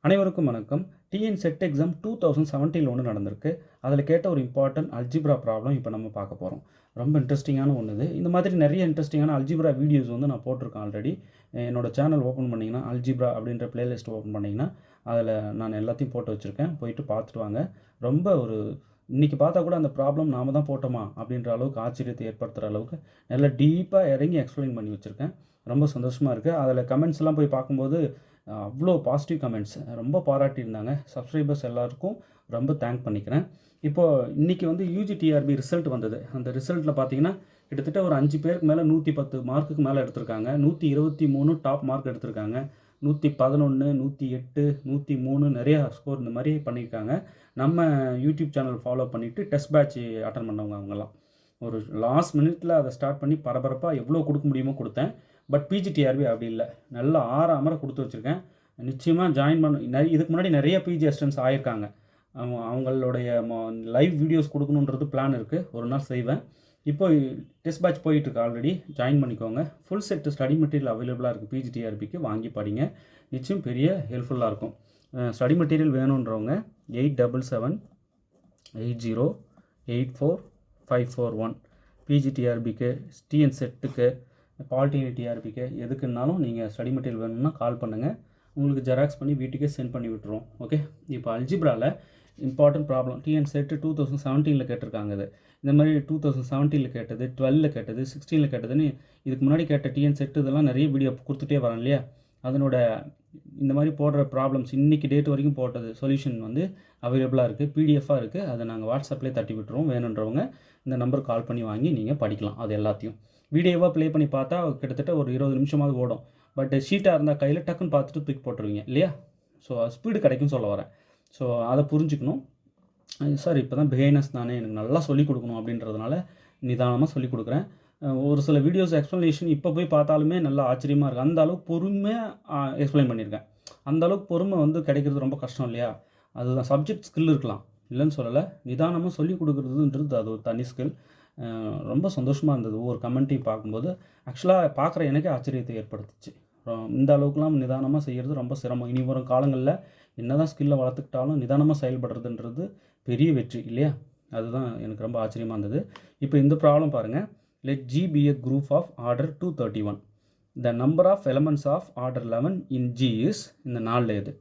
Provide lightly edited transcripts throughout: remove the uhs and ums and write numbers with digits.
அனைவருக்கும் வணக்கம். TN set exam 2017 ஒன்று நடந்திருக்கு. அதில் கேட்ட ஒரு இம்பார்ட்டன்ட் அல்ஜிப்ரா ப்ராப்ளம் இப்போ நம்ம பார்க்க போகிறோம். ரொம்ப இன்ட்ரெஸ்டிங்கான ஒன்று இது. இந்த மாதிரி நிறைய இன்ட்ரெஸ்டிங்கான அல்ஜிப்ரா வீடியோஸ் வந்து நான் போட்டிருக்கேன் ஆல்ரெடி. என்னோட சேனல் ஓப்பன் பண்ணிங்கன்னா அல்ஜிப்ரா அப்படின்ற பிளேலிஸ்ட் ஓப்பன் பண்ணிங்கன்னா அதில் நான் எல்லாத்தையும் போட்டு வச்சுருக்கேன். போயிட்டு பார்த்துட்டு வாங்க. ரொம்ப ஒரு இன்றைக்கி பார்த்தா கூட அந்த ப்ராப்ளம் நாம் தான் போட்டோமா அப்படின்ற அளவுக்கு ஆச்சரியத்தை ஏற்படுத்துகிற அளவுக்கு நல்லா டீப்பாக இறங்கி எக்ஸ்பிளைன் பண்ணி வச்சுருக்கேன். ரொம்ப சந்தோஷமாக இருக்குது. அதில் கமெண்ட்ஸ்லாம் போய் பார்க்கும்போது அவ்வளோ பாசிட்டிவ் கமெண்ட்ஸ் ரொம்ப பாராட்டியிருந்தாங்க. சப்ஸ்கிரைபர்ஸ் எல்லாருக்கும் ரொம்ப தேங்க் பண்ணிக்கிறேன். இப்போது இன்றைக்கி வந்து யூஜிடிஆர்பி ரிசல்ட் வந்தது. அந்த ரிசல்ட்டில் பார்த்தீங்கன்னா கிட்டத்தட்ட ஒரு 5 பேருக்கு மேலே 110 மார்க்குக்கு மேலே எடுத்திருக்காங்க. 123 டாப் மார்க் எடுத்திருக்காங்க. 111, 108, 103 நிறையா ஸ்கோர் இந்த மாதிரி பண்ணியிருக்காங்க. நம்ம யூடியூப் சேனல் ஃபாலோ பண்ணிவிட்டு டெஸ்ட் பேட்ச் அட்டன் பண்ணவங்க அவங்கெல்லாம். ஒரு லாஸ்ட் மினிட்ல அதை ஸ்டார்ட் பண்ணி பரபரப்பாக எவ்வளோ கொடுக்க முடியுமோ கொடுத்தேன். பட் பிஜிடிஆர்பி அப்படி இல்லை, நல்லா ஆறாமரை கொடுத்து வச்சுருக்கேன். நிச்சயமாக ஜாயின் பண்ண இதுக்கு முன்னாடி நிறைய பிஜி அசிஸ்டன்ஸ் ஆகியிருக்காங்க. அவங்களுடைய லைவ் வீடியோஸ் கொடுக்கணுன்றது பிளான் இருக்குது. ஒரு நாள் செய்வேன். இப்போ டெஸ்ட் பேட்ச் போயிட்டுருக்கு ஆல்ரெடி. ஜாயின் பண்ணிக்கோங்க. ஃபுல் செட் ஸ்டடி மெட்டீரியல் அவைலபிளாக இருக்குது. பிஜிடிஆர்பிக்கு வாங்கி படிங்க. நிச்சயம் பெரிய ஹெல்ப்ஃபுல்லாக இருக்கும். ஸ்டடி மெட்டீரியல் வேணுன்றவங்க 8778084541 பிஜிடிஆர்பிக்கு, டிஎன் செட்டுக்கு, பாலிடெக்னிக் டிஆர்பிக்கு எதுக்குன்னாலும் நீங்கள் ஸ்டடி மெட்டீரியல் வேணும்னா கால் பண்ணுங்கள். உங்களுக்கு ஜெராக்ஸ் பண்ணி வீட்டுக்கே சென்ட் பண்ணி விட்டுருவோம். ஓகே. இப்போ அல்ஜிப்ராவில் இம்பார்ட்டன்ட் ப்ராப்ளம் டிஎன் செட்டு 2017 கேட்டிருக்காங்க. இது இந்த மாதிரி 2017 கேட்டது, 12 கேட்டது, 16 கேட்டதுன்னு இதுக்கு முன்னாடி கேட்ட டிஎன் செட்டு இதெல்லாம் நிறைய வீடியோ கொடுத்துட்டே வரேன் இல்லையா. அதனோட இந்த மாதிரி போடுற ப்ராப்ளம்ஸ் இன்றைக்கி டேட் வரைக்கும் போட்டது சொல்யூஷன் வந்து அவைலபிளாக இருக்குது. பிடிஎஃபாக இருக்குது. அதை நாங்கள் வாட்ஸ்அப்லேயே தட்டி விட்டுருவோம். வேணுன்றவங்க இந்த நம்பருக்கு கால் பண்ணி வாங்கி நீங்கள் படிக்கலாம். அது எல்லாத்தையும் வீடியோவாக ப்ளே பண்ணி பார்த்தா கிட்டத்தட்ட ஒரு 20 நிமிஷமாவது ஓடும். பட் ஷீட்டாக இருந்தால் கையில் டக்குன்னு பார்த்துட்டு தூக்கி போட்டுருவீங்க இல்லையா. ஸோ ஸ்பீடு கிடைக்கும் சொல்ல வரேன். ஸோ அதை புரிஞ்சுக்கணும். சார் இப்போ தான் பிகைனர்ஸ் தானே, எனக்கு நல்லா சொல்லிக் கொடுக்கணும் அப்படின்றதுனால நிதானமாக சொல்லிக் கொடுக்குறேன். ஒரு சில வீடியோஸ் எக்ஸ்ப்ளனேஷன் இப்போ போய் பார்த்தாலுமே நல்லா ஆச்சரியமாக இருக்குது. அந்த அளவுக்கு பொறுமையாக எக்ஸ்பிளைன் பண்ணியிருக்கேன். அந்த அளவுக்கு பொறுமை வந்து கிடைக்கிறது ரொம்ப கஷ்டம் இல்லையா. அதுதான் சப்ஜெக்ட் ஸ்கில் இருக்கலாம், இல்லைன்னு சொல்லலை. நிதானமாக சொல்லிக் கொடுக்குறதுன்றது அது ஒரு தனி ஸ்கில். ரொம்ப சந்தோஷமாக இருந்தது ஒவ்வொரு கமெண்ட்டையும் பார்க்கும்போது. ஆக்சுவலாக பார்க்குற எனக்கே ஆச்சரியத்தை ஏற்படுத்துச்சு. இந்த அளவுக்குலாம் நிதானமாக செய்கிறது ரொம்ப சிரமம். இனி வரும் காலங்களில் என்ன தான் ஸ்கில்லை வளர்த்துக்கிட்டாலும் நிதானமாக செயல்படுறதுன்றது பெரிய வெற்றி இல்லையா. அதுதான் எனக்கு ரொம்ப ஆச்சரியமாக இருந்தது. இப்போ இந்த ப்ராப்ளம் பாருங்கள். Let G be a group of order 231. The number of elements of order 11 in G is இந்த நாளில் இது.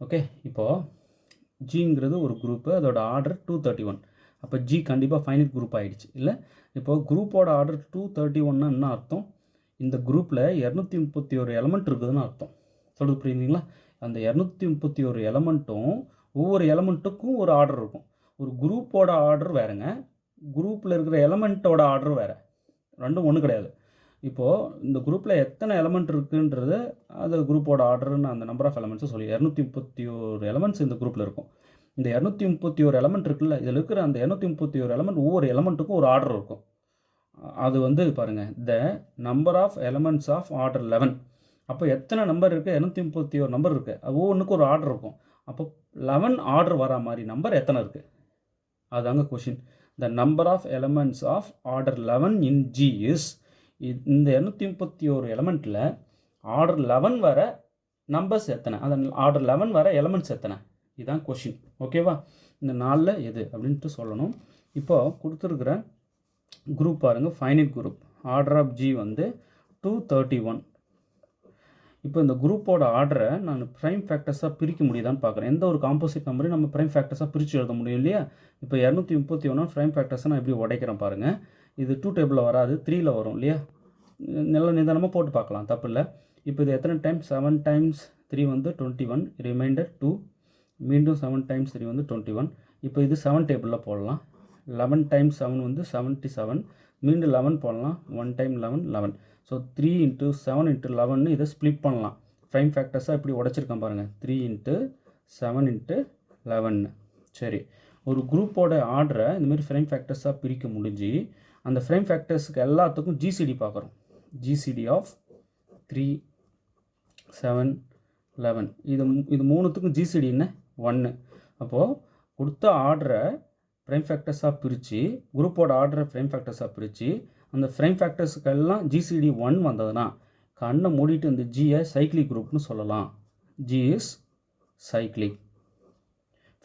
ஓகே. இப்போது ஜிங்கிறது ஒரு குரூப்பு, அதோட ஆர்டர் 231. அப்போ ஜி கண்டிப்பாக ஃபைனட் குரூப் ஆகிடுச்சு இல்லை. இப்போது குரூப்போட ஆர்டர் 231னா என்ன அர்த்தம்? இந்த குரூப்பில் 231 எலமெண்ட் இருக்குதுன்னு அர்த்தம். சொல்கிறது புரியுதுங்களா. அந்த 231 எலமெண்ட்டும் ஒவ்வொரு எலமெண்ட்டுக்கும் ஒரு ஆர்டர் இருக்கும். ஒரு குரூப்போட ஆர்டர் வேறுங்க, குரூப்பில் இருக்கிற எலமெண்ட்டோட ஆர்டர் வேறு. ரெண்டும் ஒன்று கிடையாது. இப்போது இந்த குரூப்பில் எத்தனை எலமெண்ட் இருக்குன்றது அது குரூப்போட ஆர்டர்னு அந்த நம்பர் ஆஃப் எலமெண்ட்ஸை சொல்லி 231 எலமெண்ட்ஸ் இந்த குரூப்பில் இருக்கும். இந்த 231 எலமெண்ட் இருக்குல்ல, இதில் இருக்கிற அந்த 231 எலமெண்ட் ஒவ்வொரு எலமெண்ட்டுக்கும் ஒரு ஆர்டர் இருக்கும். அது வந்து பாருங்கள், the number of elements of order 11. அப்போ எத்தனை நம்பர் இருக்குது? 231 நம்பர் இருக்குது. அது ஒவ்வொன்றுக்கும் ஒரு ஆர்டர் இருக்கும். அப்போ 11 ஆர்டர் வரா மாதிரி நம்பர் எத்தனை இருக்குது? அதுதாங்க question. The number of elements of order 11 in G is. இந்த 231 எலமெண்ட்டில் ஆர்டர் 11 வர நம்பர்ஸ் எத்தனை, அந்த ஆர்டர் 11 வர எலமெண்ட்ஸ் எத்தனை, இதுதான் கொஷின். ஓகேவா. இந்த நாளில் எது அப்படின்ட்டு சொல்லணும். இப்போ கொடுத்துருக்குற குரூப் பாருங்கள், finite group. Order of G வந்து 231. இப்போ இந்த குரூப்போட ஆர்டரை நான் ப்ரைம் ஃபேக்டர்ஸாக பிரிக்க முடியுதான்னு பார்க்குறேன். எந்த ஒரு காம்போசிட் நம்பரையும் நம்ம ப்ரைம் ஃபேக்டர்ஸாக பிரித்து எழுத முடியும் இல்லையா. இப்போ 231 ப்ரைம் ஃபேக்டர்ஸை நான் எப்படி உடைக்கிறேன் பாருங்கள். இது 2 டேபிளில் வராது, 3ல் வரும் இல்லையா. நல்ல நிதானமாக போட்டு பார்க்கலாம், தப்பு இல்லை. இப்போ இது எத்தனை டைம்ஸ்? 7 டைம்ஸ் 3 வந்து 21, ரிமைண்டர் 2, மீண்டும் 7 டைம்ஸ் 3 வந்து 21. இப்போ இது 7 டேபிளில் போடலாம். 11 டைம்ஸ் 7 வந்து 77, மீண்டும் 11 போடலாம். 1 டைம் 11 11. ஸோ 3 × 7 × 11 இதை ஸ்ப்ளிட் பண்ணலாம். ப்ரைம் ஃபேக்டர்ஸாக இப்படி உடைச்சிருக்கேன் பாருங்கள். 3 × 7 × 11. சரி, ஒரு குரூப்போட ஆர்டரை இந்தமாரி ஃப்ரைம் ஃபேக்டர்ஸாக பிரிக்க முடிஞ்சு அந்த ஃப்ரைம் ஃபேக்டர்ஸுக்கு எல்லாத்துக்கும் ஜிசிடி பார்க்குறோம். GCD of 3, 7, 11. இது மூணுத்துக்கும் ஜிசிடி என்ன? 1. அப்போது கொடுத்த ஆர்டரை ஃப்ரைம் ஃபேக்டர்ஸாக பிரித்து, குரூப்போட ஆர்டரை ஃப்ரைம் ஃபேக்டர்ஸாக பிரித்து அந்த ஃப்ரைம் ஃபேக்டர்ஸுக்கெல்லாம் ஜிசிடி 1 வந்ததுன்னா கண்ணை மூடிட்டு இந்த ஜியை சைக்ளிக் குரூப்னு சொல்லலாம். G is cyclic.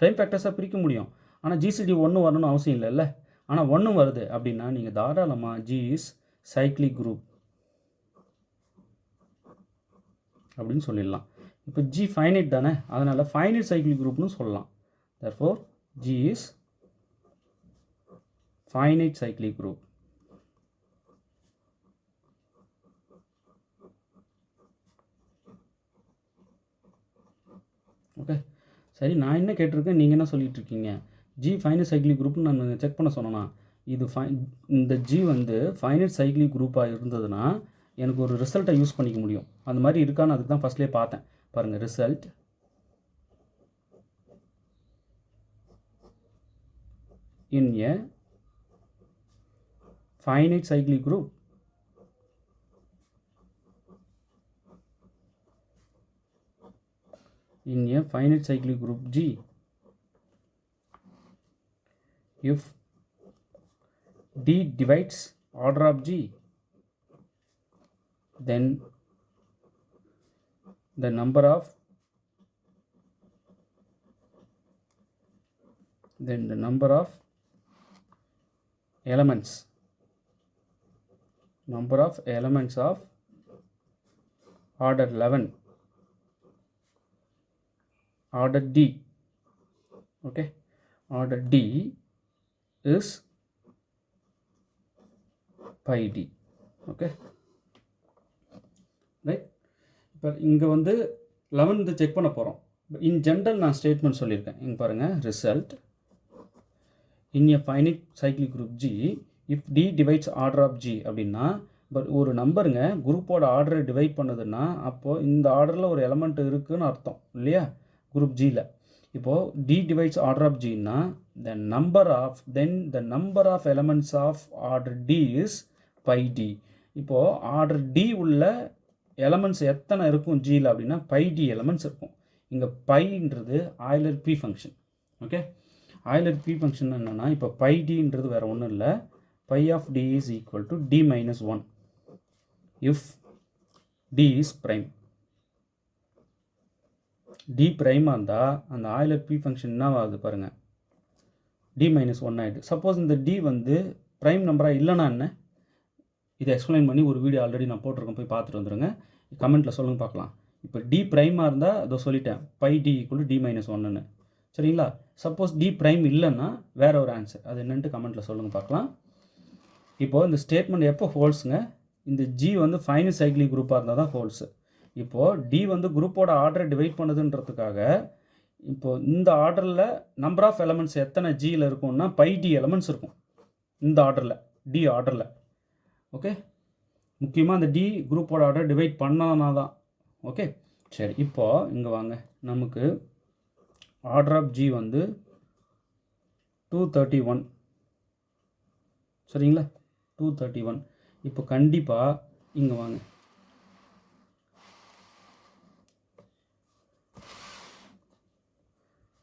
ப்ரைம் ஃபேக்டர்ஸாக பிரிக்க முடியும், ஆனால் ஜிசிடி 1 வரணும்னு அவசியம் இல்லைல்ல. ஆனால் 1 வருது அப்படின்னா நீங்கள் தாராளமாக ஜி இஸ் சைக்ளிக் குரூப் அப்படின்னு சொல்லிடலாம். இப்போ ஜி ஃபைனைட் தானே, அதனால் ஃபைனைட் சைக்ளிக் குரூப்னு சொல்லலாம். therefore G is finite cyclic group. Okay, சரி. நான் என்ன கேட்டிருக்கேன், நீங்கள் என்ன சொல்லிட்டு இருக்கீங்க? ஜி ஃபைனைட் சைக்ளிக் குரூப்னு நான் செக் பண்ண சொன்னேன்னா, இது இந்த ஜி வந்து ஃபைனைட் சைக்ளிக் குரூப்பாக இருந்ததுன்னா எனக்கு ஒரு ரிசல்ட்டை யூஸ் பண்ணிக்க முடியும். அந்த மாதிரி இருக்கான்னு அதுக்கு தான் ஃபஸ்ட்லேயே பார்த்தேன். பாருங்கள், result in a finite cyclic group G, if D divides order of G, then the number of elements of order 11, order D, okay, order D is pi D. okay, right. இப்போ இங்கே வந்து 11 செக் பண்ண போகிறோம். In general நான் statement சொல்லியிருக்கேன். இங்கே பாருங்கள், result in a finite cyclic group G if D divides order of G அப்படின்னா, பட் ஒரு நம்பருங்க குரூப்போட ஆர்டரை டிவைட் பண்ணுதுன்னா அப்போது இந்த ஆர்டரில் ஒரு எலமெண்ட் இருக்குதுன்னு அர்த்தம் இல்லையா, குரூப் ஜியில். இப்போது D divides order of Gனா the number of elements of order D is pi D. இப்போது ஆர்டர் D உள்ள எலமெண்ட்ஸ் எத்தனை இருக்கும் ஜியில் அப்படின்னா pi D எலமெண்ட்ஸ் இருக்கும். இங்கே பைன்றது Euler phi function. Okay, Euler phi function என்னென்னா, இப்போ பை டின்றது வேறு ஒன்றும் இல்லை, phi of d is equal to d minus 1 if d is prime. D ப்ரைமாக இருந்தால் அந்த ஆய்லர் பி ஃபங்க்ஷன் என்ன ஆகுது பாருங்கள், டி மைனஸ் 1 ஆகிடுது. சப்போஸ் இந்த டி வந்து ப்ரைம் நம்பராக இல்லைனா என்ன, இதை எக்ஸ்பிளைன் பண்ணி ஒரு வீடியோ ஆல்ரெடி நான் போட்டிருக்கேன், போய் பார்த்துட்டு வந்துடுங்க. கமெண்ட்டில் சொல்லுங்கள் பார்க்கலாம். இப்போ டி ப்ரைமாக இருந்தால் அதை சொல்லிட்டேன், phi d equal to d minus 1ன்னு. சரிங்களா? சப்போஸ் டி ப்ரைம் இல்லைன்னா வேறு ஒரு ஆன்சர், அது என்னென்ட்டு கமெண்ட்டில் சொல்லுங்கள் பார்க்கலாம். இப்போது இந்த ஸ்டேட்மெண்ட் எப்போ ஹோல்ஸுங்க, இந்த ஜி வந்து ஃபைனைட் சைக்ளிக் குரூப்பாக இருந்தால் தான் ஹோல்ஸு. இப்போது டி வந்து குரூப்போட ஆர்டரை டிவைட் பண்ணுதுன்றதுக்காக இப்போது இந்த ஆர்டரில் நம்பர் ஆஃப் எலமெண்ட்ஸ் எத்தனை ஜியில் இருக்கும்னா பை டி எலமெண்ட்ஸ் இருக்கும் இந்த ஆர்டரில், டி ஆர்டரில். ஓகே, முக்கியமாக அந்த டி குரூப்போட ஆர்டர் டிவைட் பண்ணனா தான். ஓகே, சரி. இப்போது இங்கே வாங்க, நமக்கு ஆர்டர் ஆஃப் ஜி வந்து 231. சரிங்களா? 231. இப்போ கண்டிப்பாக இங்கே வாங்க,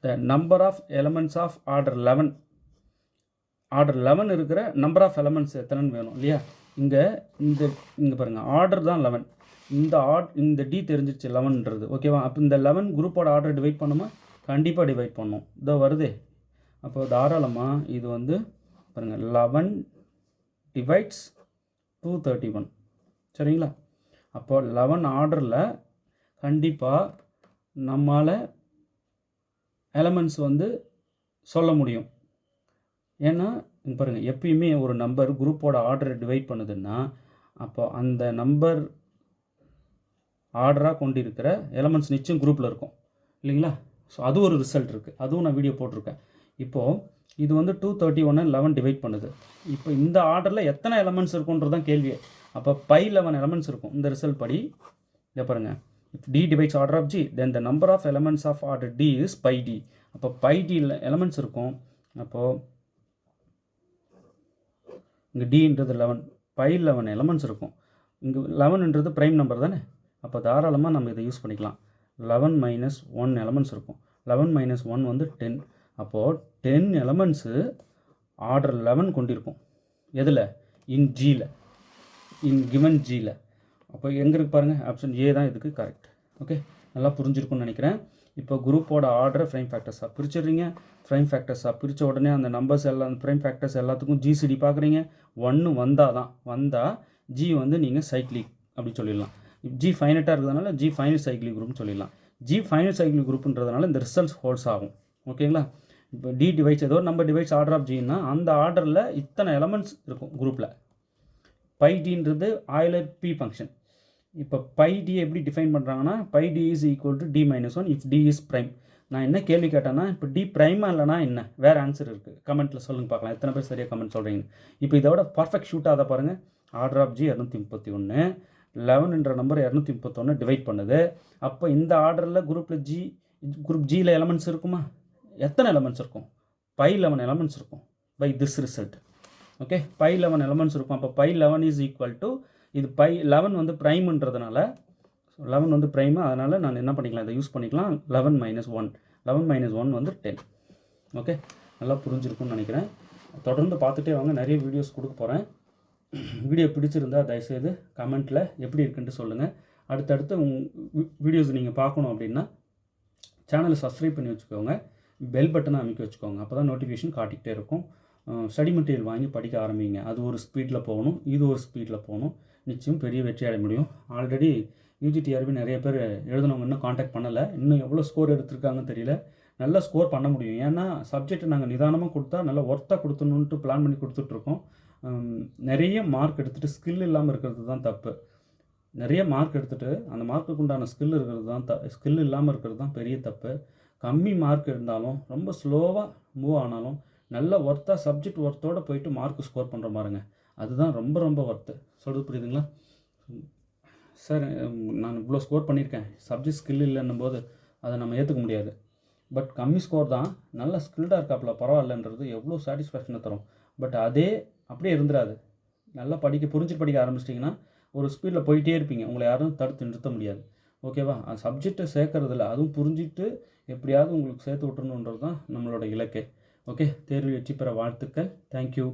the number of elements of order 11, order 11 இருக்கிற நம்பர் ஆஃப் எலமெண்ட்ஸ் எத்தனைன்னு வேணும் இல்லையா? இங்கே பாருங்கள், ஆர்டர் தான் 11, இந்த டி தெரிஞ்சிச்சு 11ன்றது. ஓகேவா? அப்போ இந்த 11 குரூப்போட ஆர்டர் டிவைட் பண்ணுமா? கண்டிப்பாக டிவைட் பண்ணோம். இதோ வருதே. அப்போ தாராளமாக இது வந்து பாருங்கள், 11 டிவைட்ஸ் 231. சரிங்களா? அப்போ 11 ஆர்டரில் கண்டிப்பாக நம்மளால் எலமெண்ட்ஸ் வந்து சொல்ல முடியும். ஏன்னா இங்கே பாருங்கள், எப்பயுமே ஒரு நம்பர் குரூப்போட ஆர்டரை டிவைட் பண்ணுதுன்னா அப்போ அந்த நம்பர் ஆர்டராக கொண்டு இருக்கிற எலமெண்ட்ஸ் நிச்சயம் குரூப்பில் இருக்கும் இல்லைங்களா? ஸோ அது ஒரு ரிசல்ட் இருக்குது, அதுவும் நான் வீடியோ போட்டிருக்கேன். இப்போது இது வந்து 231 11 டிவைட் பண்ணுது. இப்போ இந்த ஆர்டரில் எத்தனை எலமெண்ட்ஸ் இருக்குன்றது தான் கேள்வியே. அப்போ பை 11 எலமெண்ட்ஸ் இருக்கும் இந்த ரிசல்ட் படி. இதை பாருங்கள், if d divides order of G then the number of elements of order d is phi d. அப்போ பை டி எலமெண்ட்ஸ் இருக்கும். அப்போது இங்கே டின்றது 11, பை 11 எலமெண்ட்ஸ் இருக்கும். இங்கே 11ன்றது ப்ரைம் நம்பர் தானே, அப்போ தாராளமாக நம்ம இதை யூஸ் பண்ணிக்கலாம். 11 மைனஸ் 1 எலமெண்ட்ஸ் இருக்கும். 11 மைனஸ் 1 வந்து 10. அப்போது 10 எலமெண்ட்ஸு ஆர்டர் 11 கொண்டிருக்கும். எதில்? இன் ஜியில், இன் கிவன் ஜியில். அப்போ எங்கே இருக்கு பாருங்கள், ஆப்ஷன் ஏ தான் இதுக்கு கரெக்ட். ஓகே, நல்லா புரிஞ்சிருக்கும்னு நினைக்கிறேன். இப்போ குரூப்போட ஆர்டரை ப்ரைம் ஃபேக்டர்ஸாக பிரிச்சிடுறீங்க. ப்ரைம் ஃபேக்டர்ஸாக பிரித்த உடனே அந்த நம்பர்ஸ் எல்லாம் அந்த ப்ரைம் ஃபேக்டர்ஸ் எல்லாத்துக்கும் ஜிசிடி பார்க்குறீங்க. 1 வந்தால் ஜி வந்து நீங்கள் சைக்ளிக் அப்படி சொல்லிடலாம். ஜி ஃபைனட்டாக இருக்கிறதுனால ஜி ஃபைனல் சைக்ளிக் குரூப்னு சொல்லிடலாம். ஜி ஃபைனல் சைக்ளிக் குரூப்ன்றதுனால இந்த ரிசல்ட்ஸ் ஹோல்ஸ் ஆகும். ஓகேங்களா? இப்போ டி டிவைட்ஸ் ஏதோ ஒரு நம்பர் டிவைட்ஸ் ஆர்டர் ஆஃப் ஜின்னா அந்த ஆர்டரில் இத்தனை எலமெண்ட்ஸ் இருக்கும் குரூப்பில். பை டின்றது ஆயிலர் பி ஃபங்க்ஷன். இப்போ பை டி எப்படி டிஃபைன் பண்ணுறாங்கன்னா phi d is equal to d minus one if d is prime. நான் என்ன கேள்வி கேட்டேன்னா இப்போ டி ப்ரைமாக இல்லைனா என்ன, வேறு ஆன்சர் இருக்குது. கமெண்ட்டில் சொல்லுங்கள் பார்க்கலாம் எத்தனை பேர் சரியாக கமெண்ட் சொல்கிறீங்க. இப்போ இதோட பர்ஃபெக்ட் ஷூட் ஆகாத பாருங்கள். ஆர்டர் ஆஃப் ஜி 231, 11ன்ற நம்பர் 231 டிவைட் பண்ணுது. அப்போ இந்த ஆர்டரில் குரூப் ஜியில் எலமெண்ட்ஸ் இருக்குமா? எத்தனை எலமெண்ட்ஸ் இருக்கும்? பை 11 எலமெண்ட்ஸ் இருக்கும் phi this result. Okay, phi 11 elements இருக்கும். அப்போ பை 11 இஸ் ஈக்குவல் டு இது பை 11 வந்து ப்ரைம்ன்றதுனால 11 வந்து ப்ரைமு, அதனால் நான் என்ன பண்ணிக்கலாம், இதை யூஸ் பண்ணிக்கலாம். 11 - 1 வந்து 10. ஓகே, நல்லா புரிஞ்சிருக்கும்னு நினைக்கிறேன். தொடர்ந்து பார்த்துட்டே வாங்க, நிறைய வீடியோஸ் கொடுக்க போகிறேன். வீடியோ பிடிச்சிருந்தா தயவுசெய்து கமெண்ட்டில் எப்படி இருக்குன்ட்டு சொல்லுங்கள். அடுத்தடுத்து வீடியோஸ் நீங்கள் பார்க்கணும் அப்படின்னா சேனலை சப்ஸ்கிரைப் பண்ணி வச்சுக்கோங்க, பெல் பட்டனை அமைக்க வச்சுக்கோங்க. அப்போ தான் நோட்டிஃபிகேஷன் காட்டிக்கிட்டே இருக்கும். ஸ்டடி மெட்டீரியல் வாங்கி படிக்க ஆரம்பிங்க. அது ஒரு ஸ்பீடில் போகணும், இது ஒரு ஸ்பீடில் போகணும். நிச்சயம் பெரிய வெற்றி அடைய முடியும். ஆல்ரெடி யூஜிடிஆர்பி நிறைய பேர் எழுதுனவங்க இன்னும் காண்டாக்ட் பண்ணலை. இன்னும் எவ்வளோ ஸ்கோர் எடுத்திருக்காங்கன்னு தெரியல. நல்லா ஸ்கோர் பண்ண முடியும். ஏன்னா சப்ஜெக்ட் நாங்கள் நிதானமாக கொடுத்தா நல்லா ஒர்த்தாக கொடுத்தணுன்ட்டு பிளான் பண்ணி கொடுத்துட்ருக்கோம். நிறைய மார்க் எடுத்துகிட்டு ஸ்கில் இல்லாமல் இருக்கிறது தான் தப்பு. நிறைய மார்க் எடுத்துகிட்டு அந்த மார்க்குக்கு உண்டான ஸ்கில் இல்லாமல் இருக்கிறது தான் பெரிய தப்பு. கம்மி மார்க் இருந்தாலும் ரொம்ப ஸ்லோவாக மூவ் ஆனாலும் நல்ல ஒர்த்தாக சப்ஜெக்ட் ஒர்த்தோடு போயிட்டு மார்க் ஸ்கோர் பண்ணுற பாருங்க, அதுதான் ரொம்ப ரொம்ப ஒர்த்து. சொல்கிறது புரியுதுங்களா? சார் நான் இவ்வளோ ஸ்கோர் பண்ணியிருக்கேன், சப்ஜெக்ட் ஸ்கில் இல்லைன்னும் போது அதை நம்ம ஏற்றுக்க முடியாது. பட் கம்மி ஸ்கோர் தான் நல்ல ஸ்கில்டாக இருக்காப்புல பரவாயில்லன்றது எவ்வளோ சாட்டிஸ்ஃபேக்ஷனை தரும். பட் அதே அப்படியே இருந்துடாது. நல்லா புரிஞ்சு படிக்க ஆரம்பிச்சிட்டிங்கன்னா ஒரு ஸ்பீடில் போயிட்டே இருப்பீங்க. உங்களை யாரும் தடுத்து நிறுத்த முடியாது. ஓகேவா? அந்த சப்ஜெக்டை சேர்க்கறதில்ல, அதுவும் புரிஞ்சுட்டு எப்படியாவது உங்களுக்கு சேர்த்து விட்டுறணுன்றது தான் நம்மளோட இலக்கு. ஓகே, தேர்வில் வெற்றி பெற வாழ்த்துக்கள். தேங்க்யூ.